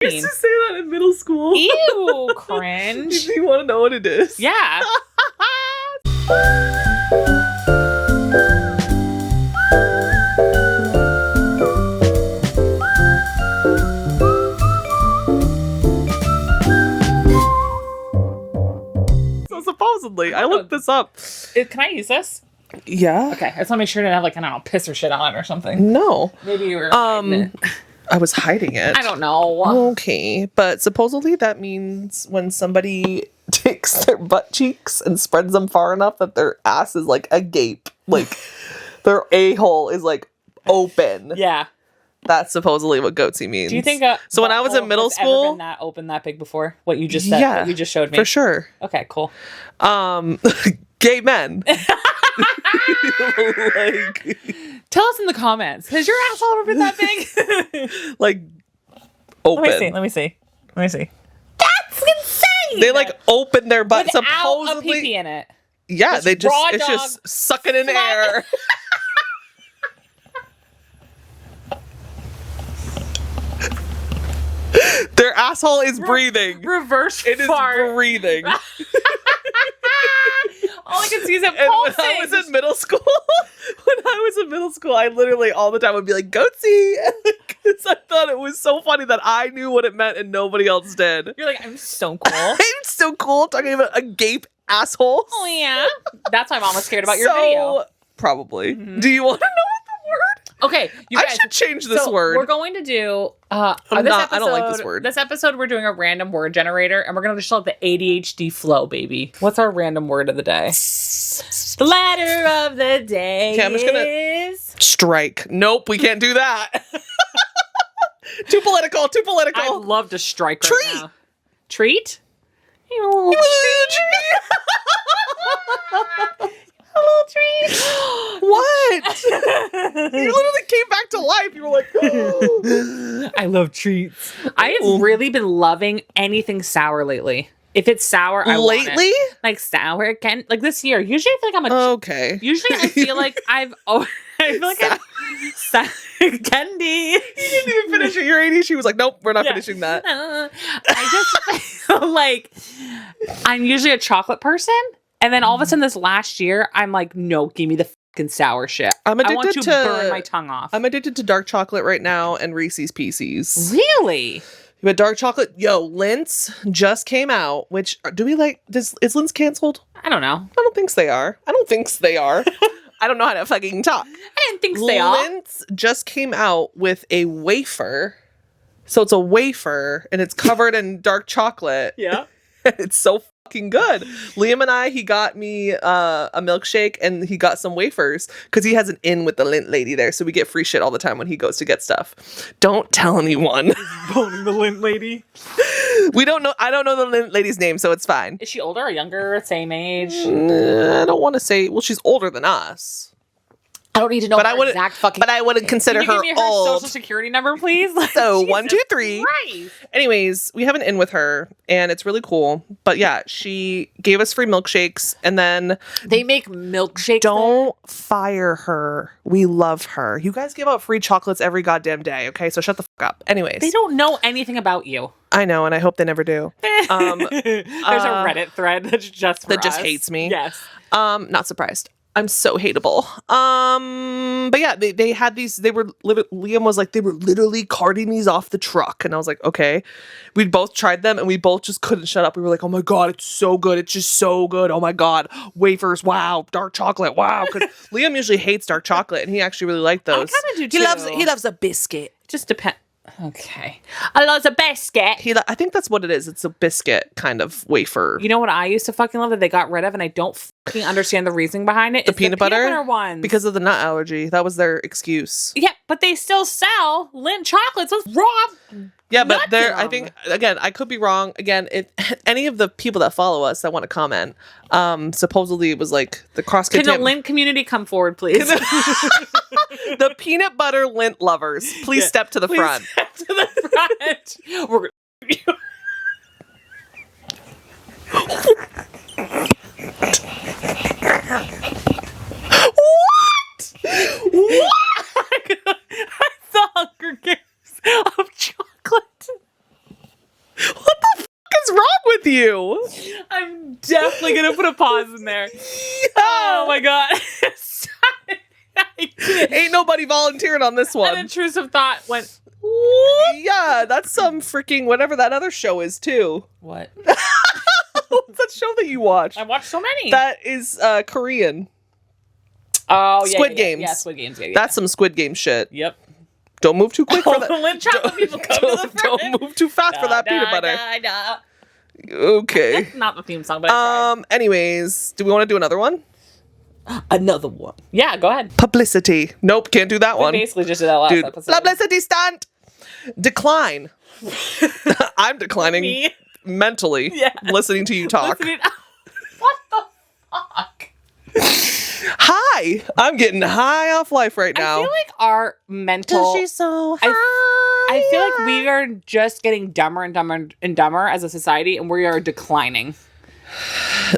used to say that in middle school. Ew, cringe. Do you want to know what it is? Yeah. So supposedly, I looked this up. Can I use this? Yeah. Okay, I just want to make sure to have, like, I don't know, piss or shit on it or something. No. Maybe you were hiding it. I was hiding it. I don't know. Okay, but supposedly that means when somebody takes their butt cheeks and spreads them far enough that their ass is like agape, like their a-hole is like open. Yeah. That's supposedly what goatsy means. Do you think so when I was in middle school, ever been that open, that big before? What you just said? Yeah, what you just showed me? for sure. Okay, cool. Gay men. Like, tell us in the comments. Has your asshole ever been that big? Like open. Let me see. That's insane. They like open their butt without supposedly. a pee-pee in it. Yeah, Just they just raw it's dog just sucking in air. Their asshole is breathing. Reverse It is fart. breathing. All I can see is it And pulsing. when I was in middle school, I literally all the time would be like, goatsy. Because I thought it was so funny that I knew what it meant and nobody else did. You're like, I'm so cool. I'm so cool talking about a gape asshole. Oh, yeah. That's why mom was scared about your video. Probably. Mm-hmm. Do you want to know the word? Okay, you guys. I should change this word. We're going to do. I don't like this word. This episode, we're doing a random word generator, and we're going to just let the ADHD flow, baby. What's our random word of the day? The letter of the day Okay, I'm just gonna strike. Nope, we can't do that. Too political. I'd love to strike right Treat. now. Treat? You little treat. A little treat. What? You literally came back to life. You were like, oh. I love treats. I have really been loving anything sour lately. If it's sour, I want it. Like sour again. Like this year. Usually I feel like I'm okay. Usually I feel like I feel like candy. You didn't even finish it. Your 80s. She was like, nope, we're not finishing that. I just feel like I'm usually a chocolate person. And then all of a sudden this last year, I'm like, no, give me the fucking sour shit. I want to burn my tongue off. I'm addicted to dark chocolate right now and Reese's Pieces. Really? But dark chocolate, Lints just came out, which do we like, is Lints canceled? I don't know. I don't think they are. I don't know how to fucking talk. I didn't think they are. Lints just came out with a wafer. So it's a wafer and it's covered in dark chocolate. Yeah. It's so fucking good. Liam and he got me a milkshake and he got some wafers because he has an in with the Lint lady there. So we get free shit all the time when he goes to get stuff. Don't tell anyone. Boning the Lint lady. I don't know the Lint lady's name, so it's fine. Is she older or younger? Same age? I don't want to say. Well, she's older than us. I don't need to know her exact fucking. But I wouldn't consider her old. Give me her social security number, please. So 1, 2, 3. Christ. Anyways, we have an in with her, and it's really cool. But yeah, she gave us free milkshakes, and then they make milkshakes. Don't fire her. We love her. You guys give out free chocolates every goddamn day. Okay, so shut the fuck up. Anyways, they don't know anything about you. I know, and I hope they never do. There's a Reddit thread that's just for that just us. hates me. Yes. Not surprised. I'm so hateable. But yeah, they had these, Liam was like, they were literally carting these off the truck. And I was like, okay. We both tried them and we both just couldn't shut up. We were like, oh my God, it's so good. It's just so good. Oh my God. Wafers. Wow. Dark chocolate. Wow. Because Liam usually hates dark chocolate and he actually really liked those. I kind of do too. He loves a biscuit. Just depends. Okay. I love a biscuit. I think that's what it is. It's a biscuit kind of wafer. You know what I used to fucking love that they got rid of and I don't fucking understand the reasoning behind it? The peanut butter ones. Because of the nut allergy. That was their excuse. Yeah, but they still sell Lindt chocolates with raw. Yeah, but I think, again, I could be wrong. Again, any of the people that follow us that want to comment, supposedly it was like the cross. Can the Lindt community come forward, please? The peanut butter Lindt lovers, please step to the front. Step to the front. We're What? I saw Hunger Games of chocolate. with you? I'm definitely gonna put a pause in there. Oh my god. Ain't nobody volunteering on this one. An intrusive thought went. Yeah, that's some freaking whatever that other show is too. What? What's that show that you watch? I watched so many. That is Korean. Oh yeah, Squid Games. Yeah, Squid Games. Yeah. That's some Squid Game shit. Yep. Don't move too quick for that. Don't move too fast for that peanut butter. Okay. That's not the theme song, but anyways, do we want to do another one? Another one. Yeah, go ahead. Publicity. Nope, can't do that one. Basically just did that last episode. Publicity stunt. Decline. I'm declining mentally listening to you talk. What the fuck? Hi. I'm getting high off life right now. I feel like our mental... She's so high. I feel like we are just getting dumber and dumber and dumber as a society, and we are declining.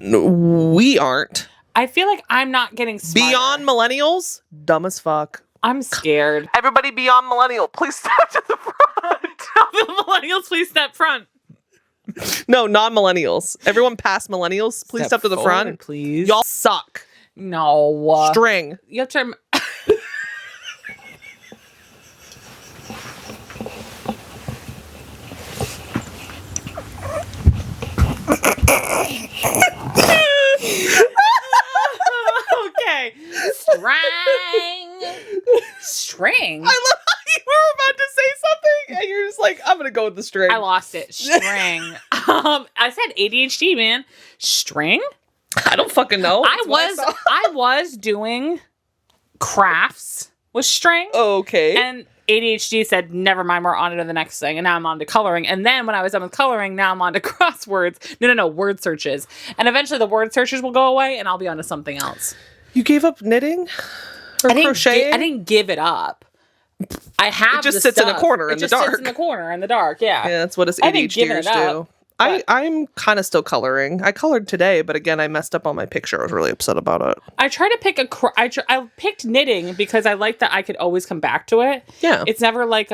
We aren't. I feel like I'm not getting smarter. Beyond millennials, dumb as fuck. I'm scared. Everybody beyond millennial, please step to the front. Millennials, please step front. No, non-millennials. Everyone past millennials, please step to the forward, front. Please. Y'all suck. No. String. You have to... Okay. String. I love how you were about to say something and you're just like, I'm gonna go with the string. I lost it. String. I said ADHD, man. String? I don't fucking know. I was doing crafts with string. Okay. And ADHD said, never mind, we're on to the next thing. And now I'm on to coloring. And then when I was done with coloring, now I'm on to crosswords. No, word searches. And eventually the word searches will go away and I'll be on to something else. You gave up knitting? Or crocheting? I didn't give it up. I have it just sits in a corner in the dark. It just sits in the corner in the dark, yeah. Yeah, that's what us ADHDers do. I'm kind of still coloring. I colored today, but again, I messed up on my picture. I was really upset about it. I tried to pick I picked knitting because I like that I could always come back to it. Yeah. It's never like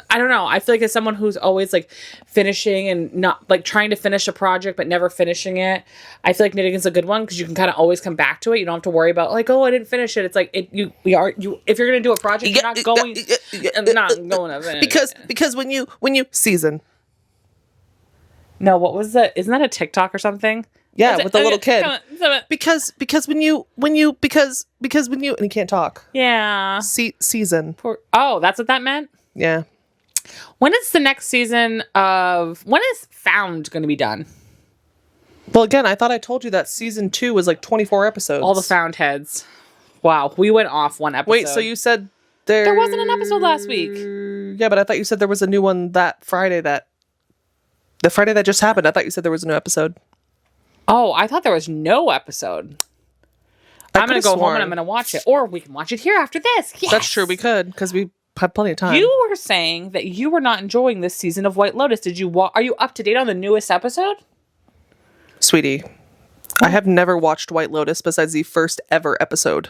I don't know. I feel like as someone who's always like finishing and not like trying to finish a project but never finishing it, I feel like knitting is a good one because you can kind of always come back to it. You don't have to worry about like, oh, I didn't finish it. It's like if you're gonna do a project, you're not going to finish because when you season. No, what was that? Isn't that a TikTok or something? Yeah, with the little kid. Because when you and he can't talk. Yeah. Season. Oh, that's what that meant? Yeah. When is the next season when is Found going to be done? Well, again, I thought I told you that season 2 was like 24 episodes. All the Found heads. Wow, we went off one episode. Wait, so you said there wasn't an episode last week? Yeah, but I thought you said there was a new one that Friday the Friday that just happened. I thought you said there was a new episode. Oh, I thought there was no episode. I'm going to go home and I'm going to watch it. Or we can watch it here after this. Yes! That's true, we could, because we had plenty of time. You were saying that you were not enjoying this season of White Lotus. Are you up to date on the newest episode? Sweetie, I have never watched White Lotus besides the first ever episode.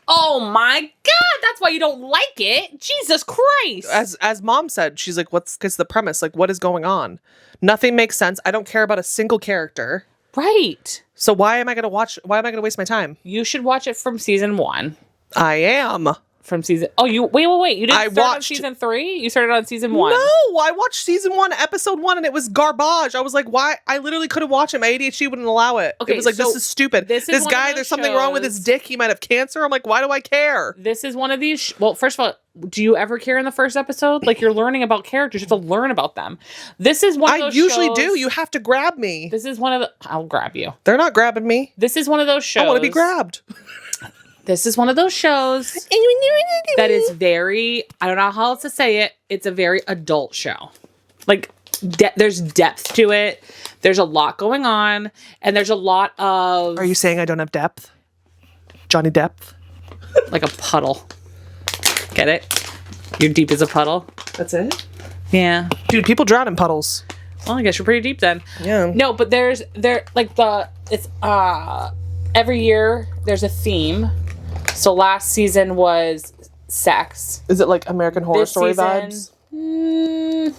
Oh my God, that's why you don't like it. Jesus Christ. As Mom said, she's like, what's the premise? Like, what is going on? Nothing makes sense. I don't care about a single character. Right. So why am I going to waste my time? You should watch it from season 1. I am. From season... Oh, wait. You didn't start on season 3? You started on season 1. No, I watched season 1, episode 1, and it was garbage. I was like, why? I literally couldn't watch it. My ADHD wouldn't allow it. Okay, it was like, this is stupid. This guy, there's something wrong with his dick. He might have cancer. I'm like, why do I care? This is one of these... Well, first of all, do you ever care in the first episode? Like, you're learning about characters. You have to learn about them. This is one of those shows... I usually do. You have to grab me. This is one of the... I'll grab you. They're not grabbing me. This is one of those shows... I want to be grabbed. This is one of those shows that is very, I don't know how else to say it. It's a very adult show. Like, there's depth to it. There's a lot going on. And there's a lot of... Are you saying I don't have depth? Johnny Depth? Like a puddle. Get it? You're deep as a puddle. That's it? Yeah. Dude, people drown in puddles. Well, I guess you're pretty deep then. Yeah. No, but every year there's a theme. So last season was sex. Is it like American Horror Story vibes?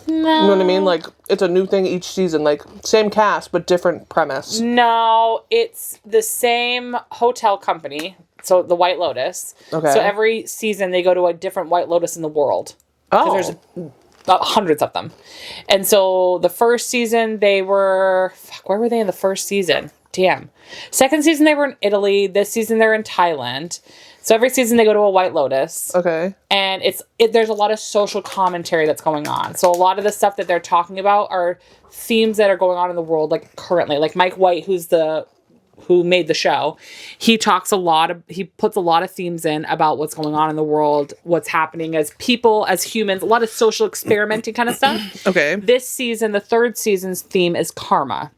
You know what I mean? Like, it's a new thing each season. Like, same cast, but different premise. No, it's the same hotel company. So the White Lotus. Okay. So every season they go to a different White Lotus in the world. Oh. There's hundreds of them. And so the first season they were... where were they in the first season? Damn. Second season they were in Italy. This season they're in Thailand. So every season they go to a White Lotus. Okay. And there's a lot of social commentary that's going on. So a lot of the stuff that they're talking about are themes that are going on in the world, like currently. Like Mike White, who made the show, he puts a lot of themes in about what's going on in the world, what's happening as people, as humans, a lot of social experimenting kind of stuff. Okay. This season, the third season's theme is karma.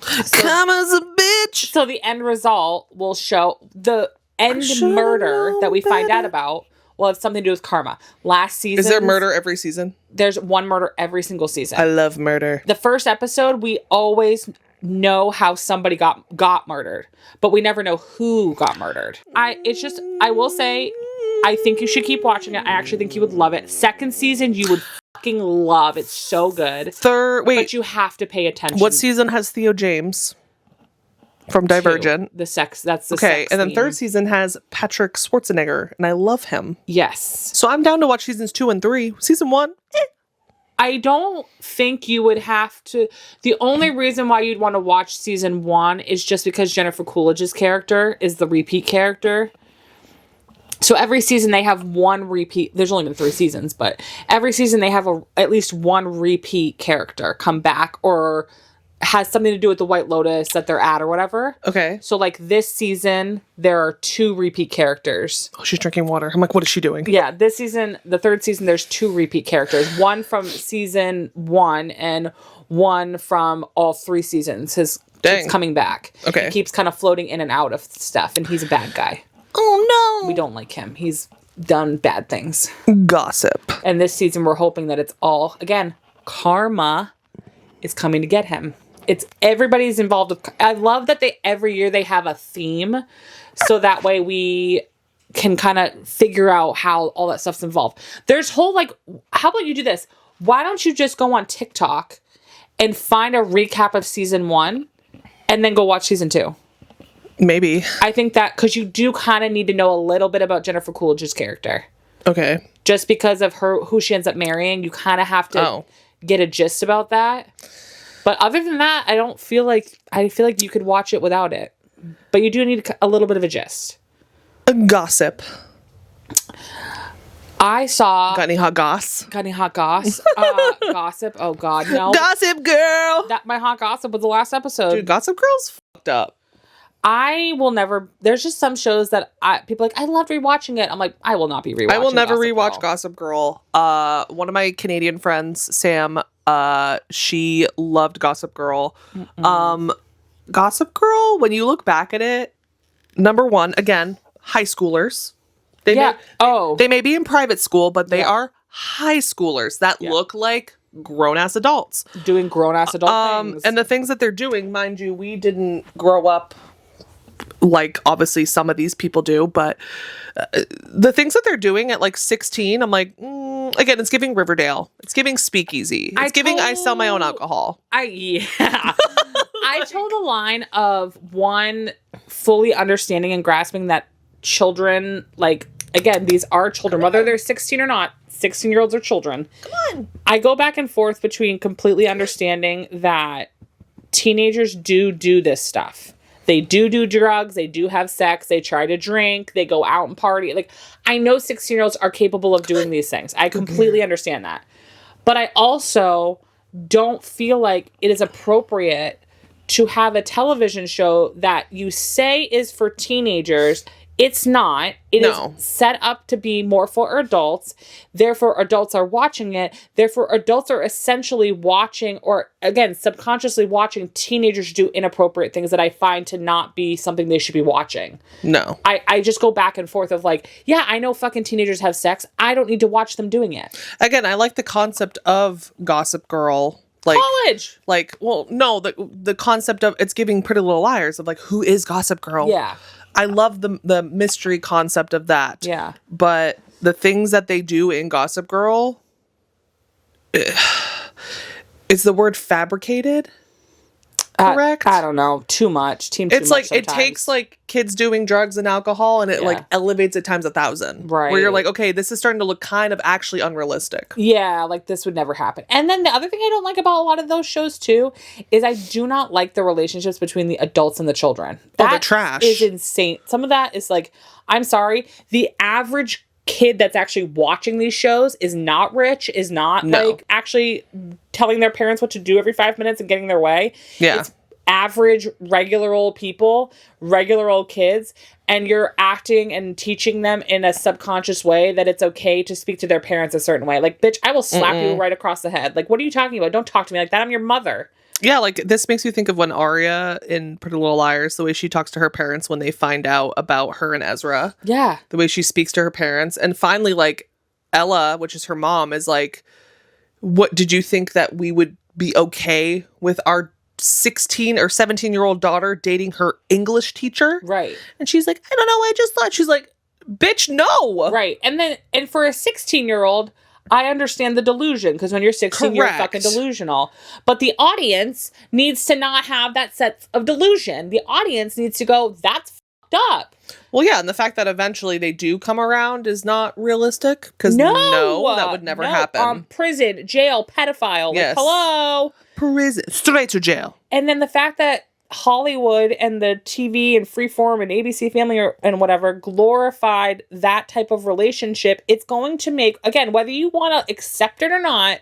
Karma's a bitch. So the end result will show the end murder that we find out about will have something to do with karma. Last season, is there murder every season? There's one murder every single season. I love murder. The first episode, we always know how somebody got murdered, but we never know who got murdered. I will say, I think you should keep watching it. I actually think you would love it. Second season, you would fucking love. It's so good. But you have to pay attention. What season has Theo James from Divergent? That's the okay. sex And then theme. third season has Patrick Schwarzenegger, and I love him. Yes. So I'm down to watch seasons 2 and 3. Season 1, I don't think you would have to. The only reason why you'd want to watch season 1 is just because Jennifer Coolidge's character is the repeat character. So every season they have one repeat. There's only been 3 seasons, but every season they have at least one repeat character come back or has something to do with the White Lotus that they're at or whatever. Okay. So like this season, there are 2 repeat characters. Oh, she's drinking water. I'm like, what is she doing? Yeah, this season, the third season, there's 2 repeat characters. One from season 1 and one from all 3 seasons. Keeps coming back. Okay. He keeps kind of floating in and out of stuff, and he's a bad guy. Oh, no. We don't like him. He's done bad things. Gossip. And this season, we're hoping that it's all, again, karma is coming to get him. Everybody's involved with. I love that every year they have a theme, so that way we can kind of figure out how all that stuff's involved. There's how about you do this? Why don't you just go on TikTok and find a recap of season 1 and then go watch season 2? Maybe. I think that because you do kind of need to know a little bit about Jennifer Coolidge's character. Okay. Just because of who she ends up marrying, you kind of have to get a gist about that. But other than that, I feel like you could watch it without it. But you do need a little bit of a gist. Gossip. I saw... Got any hot goss? Gossip? Oh, God, no. Gossip Girl! My hot gossip was the last episode. Dude, Gossip Girl's fucked up. I will never... There's just some shows that people are like, I loved rewatching it. I'm like, I will not be rewatching I will never Gossip rewatch Girl. Gossip Girl. One of my Canadian friends, Sam, she loved Gossip Girl. Gossip Girl, when you look back at it, number one, again, high schoolers. They may be in private school, but they are high schoolers that look like grown-ass adults. Doing grown-ass adult things. And the things that they're doing, mind you, we didn't grow up like obviously some of these people do, but the things that they're doing at like 16, I'm like, again, it's giving Riverdale. It's giving Speakeasy. I sell my own alcohol. I told the line of one fully understanding and grasping that children, like, again, these are children, whether they're 16 or not, 16-year-olds are children. Come on. I go back and forth between completely understanding that teenagers do this stuff. They do drugs. They do have sex. They try to drink. They go out and party. Like, I know 16-year-olds are capable of doing these things. I completely understand that. But I also don't feel like it is appropriate to have a television show that you say is for teenagers. It's not. It is set up to be more for adults. Therefore, adults are watching it. Therefore, adults are essentially watching, or again, subconsciously watching teenagers do inappropriate things that I find to not be something they should be watching. No. I just go back and forth of like, yeah, I know fucking teenagers have sex. I don't need to watch them doing it. Again, I like the concept of Gossip Girl. Like, college. Like, well, no, the concept of it's giving Pretty Little Liars of like, who is Gossip Girl? Yeah. I love the mystery concept of that. Yeah. But the things that they do in Gossip Girl, Is the word fabricated correct? I don't know. Too much. It's like it takes like kids doing drugs and alcohol and it like elevates it times 1,000. Right. Where you're like, okay, this is starting to look kind of actually unrealistic. Yeah, like this would never happen. And then the other thing I don't like about a lot of those shows too is I do not like the relationships between the adults and the children. They're trash. Is insane. Some of that is like, I'm sorry, the average kid that's actually watching these shows is not rich, is not like actually telling their parents what to do every 5 minutes and getting their way. Yeah. It's average, regular old people, regular old kids, and you're acting and teaching them in a subconscious way that it's okay to speak to their parents a certain way. Like, bitch, I will slap you right across the head. Like, what are you talking about? Don't talk to me like that. I'm your mother. Yeah, like this makes you think of when Arya in Pretty Little Liars, the way she talks to her parents when they find out about her and Ezra. Yeah. The way she speaks to her parents. And finally, like, Ella, which is her mom, is like, what did you think that we would be okay with our 16 or 17-year-old daughter dating her English teacher? Right. And she's like, I don't know, I just thought. She's like, bitch, no. Right. And for a 16-year-old, I understand the delusion, because when you're 16, you're fucking delusional. But the audience needs to not have that sense of delusion. The audience needs to go, that's fucked up. Well, yeah, and the fact that eventually they do come around is not realistic, because no, that would never happen. Prison, jail, pedophile. Yes. Like, hello. Prison. Straight to jail. And then the fact that Hollywood and the TV and Freeform and ABC Family and whatever glorified that type of relationship, it's going to make, again, whether you want to accept it or not,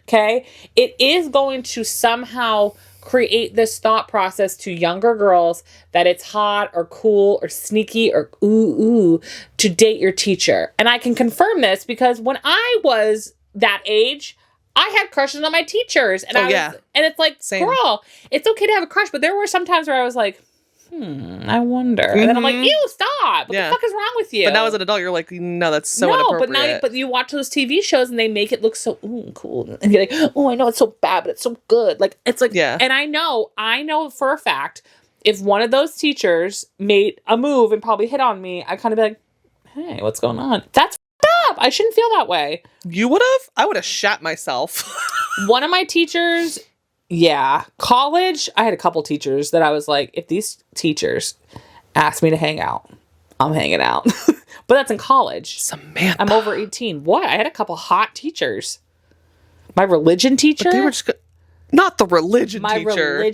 okay, it is going to somehow create this thought process to younger girls that it's hot or cool or sneaky or ooh to date your teacher. And I can confirm this because when I was that age, I had crushes on my teachers, and and it's like, same. Girl, it's okay to have a crush, but there were some times where I was like, I wonder, and then I'm like, ew, stop! What the fuck is wrong with you? But now as an adult, you're like, no, that's so inappropriate. But you watch those TV shows and they make it look so cool, and you're like, oh, I know it's so bad, but it's so good. Like it's like, and I know for a fact, if one of those teachers made a move and probably hit on me, I kind of be like, hey, what's going on? That's up. I shouldn't feel that way. You would have? I would have shat myself. One of my teachers, college, I had a couple teachers that I was like, if these teachers ask me to hang out, I'm hanging out. But that's in college. Samantha. I'm over 18. What? I had a couple hot teachers. My religion teacher? But they were just not the religion teacher.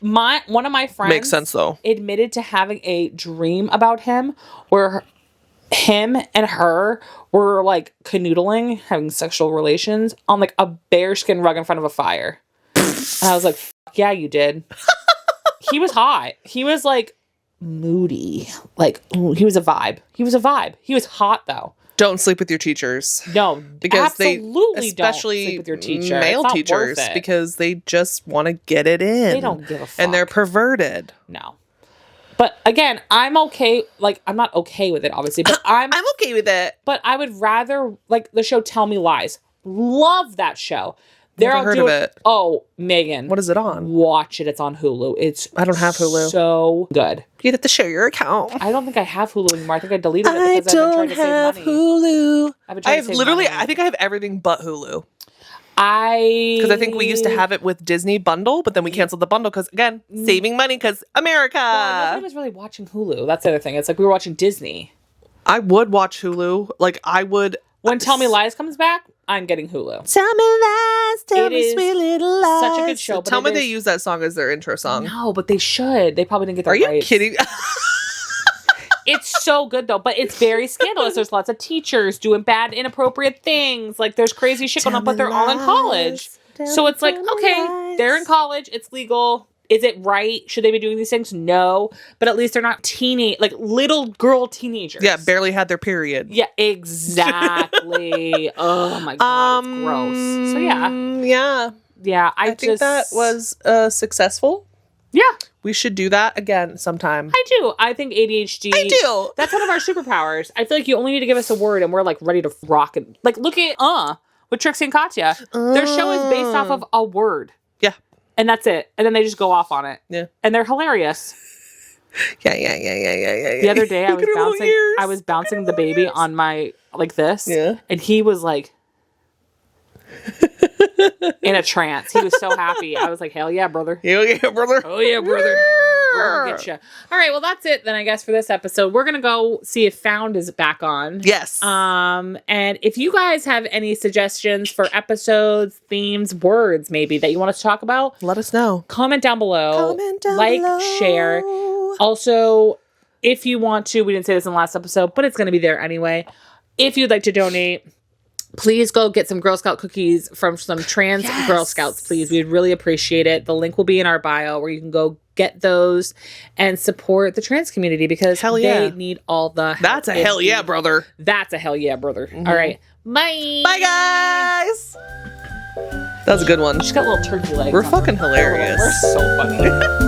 One of my friends makes sense though. Admitted to having a dream about him where him and her were like canoodling, having sexual relations on like a bearskin rug in front of a fire. And I was like, fuck yeah, you did. He was hot. He was like moody. Like, ooh, he was a vibe. He was hot though. Don't sleep with your teachers. No, because absolutely especially don't sleep with your teacher. Male teachers, because they just want to get it in. They don't give a fuck. And they're perverted. No. But again, I'm okay. Like, I'm not okay with it, obviously, but I'm okay with it. But I would rather like the show Tell Me Lies. Love that show. Never heard of it. Oh, Megan. What is it on? Watch it. It's on Hulu. I don't have Hulu. So good. You'd have to share your account. I don't think I have Hulu anymore. I think I deleted it because I've been trying to save money. Hulu. I think I have everything but Hulu. Because I think we used to have it with Disney bundle, but then we canceled the bundle because, again, saving money because America. Well, nobody was really watching Hulu. That's the other thing. It's like we were watching Disney. I would watch Hulu. Like, I would. When Tell Me Lies comes back, I'm getting Hulu. Tell me lies, tell me sweet little lies. Such a good show. Tell me they use that song as their intro song. No, but they should. They probably didn't get the rights. Are you kidding? It's so good though, but it's very scandalous. There's lots of teachers doing bad, inappropriate things. Like there's crazy shit going on, but they're all in college. So it's like, okay, they're in college. It's legal. Is it right? Should they be doing these things? No. But at least they're not like little girl teenagers. Yeah, barely had their period. Yeah, exactly. Oh my God, it's gross. So yeah. Yeah, I think that was successful. Yeah. We should do that again sometime. I do. I think ADHD. I do. That's one of our superpowers. I feel like you only need to give us a word and we're like ready to rock it. Like look at with Trixie and Katya. Their show is based off of a word. Yeah. And that's it. And then they just go off on it. Yeah. And they're hilarious. Yeah. The other day I was bouncing the baby on my like this. Yeah. And he was like in a trance. He was so happy. I was like, hell yeah, brother. Hell yeah, brother. Oh yeah, brother. We're gonna get you. All right, well that's it then I guess for this episode. We're gonna go see if Found is back on. Yes. And if you guys have any suggestions for episodes, themes, words maybe that you want us to talk about, let us know. Comment down below. Like, below. share. Also, if you want to, we didn't say this in the last episode, but it's gonna be there anyway. If you'd like to donate, please go get some Girl Scout cookies from some trans Girl Scouts, please. We'd really appreciate it. The link will be in our bio where you can go get those and support the trans community because they need all the help. That's a hell yeah, brother. That's a hell yeah, brother. All right. Bye. Bye, guys. That was a good one. She's got little turkey legs. We're fucking hilarious. We're so funny.